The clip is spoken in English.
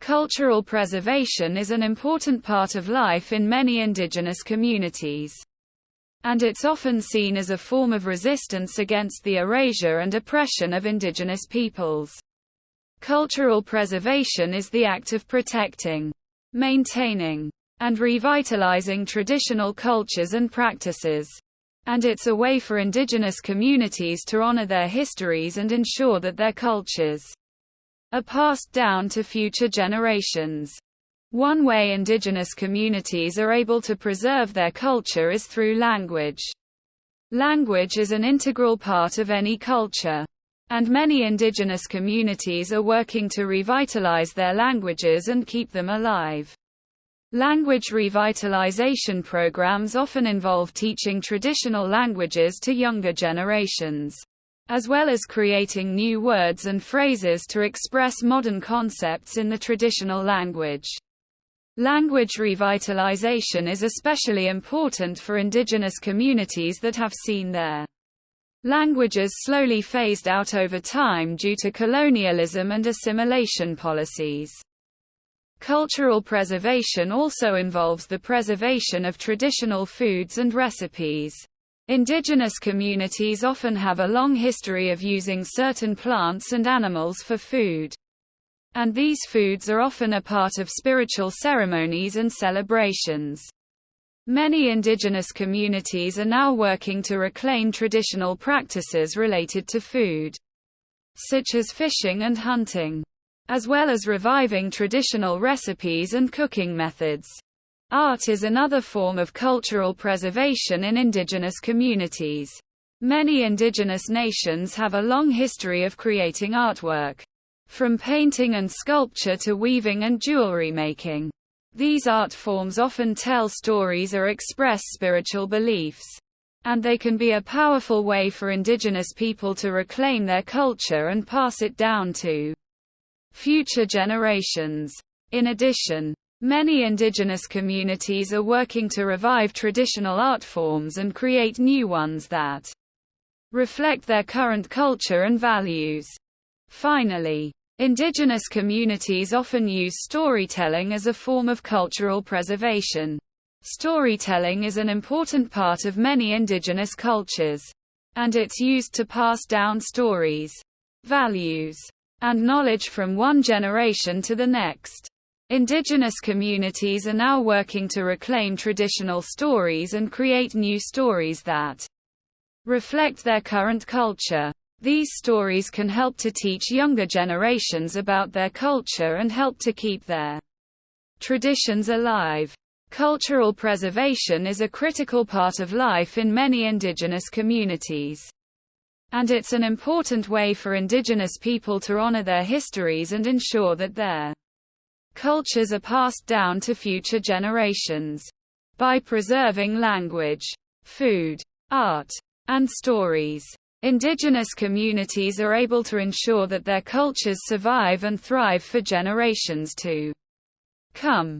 Cultural preservation is an important part of life in many indigenous communities, and it's often seen as a form of resistance against the erasure and oppression of indigenous peoples. Cultural preservation is the act of protecting, maintaining, and revitalizing traditional cultures and practices. And it's a way for indigenous communities to honor their histories and ensure that their cultures are passed down to future generations. One way indigenous communities are able to preserve their culture is through language. Language is an integral part of any culture, and many indigenous communities are working to revitalize their languages and keep them alive. Language revitalization programs often involve teaching traditional languages to younger generations, as well as creating new words and phrases to express modern concepts in the traditional language. Language revitalization is especially important for indigenous communities that have seen their languages slowly phased out over time due to colonialism and assimilation policies. Cultural preservation also involves the preservation of traditional foods and recipes. Indigenous communities often have a long history of using certain plants and animals for food, and these foods are often a part of spiritual ceremonies and celebrations. Many indigenous communities are now working to reclaim traditional practices related to food, such as fishing and hunting, as well as reviving traditional recipes and cooking methods. Art is another form of cultural preservation in indigenous communities. Many indigenous nations have a long history of creating artwork, from painting and sculpture to weaving and jewelry making. These art forms often tell stories or express spiritual beliefs, and they can be a powerful way for indigenous people to reclaim their culture and pass it down to future generations. In addition, many indigenous communities are working to revive traditional art forms and create new ones that reflect their current culture and values. Finally, indigenous communities often use storytelling as a form of cultural preservation. Storytelling is an important part of many indigenous cultures, and it's used to pass down stories, values, and knowledge from one generation to the next. Indigenous communities are now working to reclaim traditional stories and create new stories that reflect their current culture. These stories can help to teach younger generations about their culture and help to keep their traditions alive. Cultural preservation is a critical part of life in many indigenous communities, and it's an important way for indigenous people to honor their histories and ensure that their cultures are passed down to future generations. By preserving language, food, art, and stories, indigenous communities are able to ensure that their cultures survive and thrive for generations to come.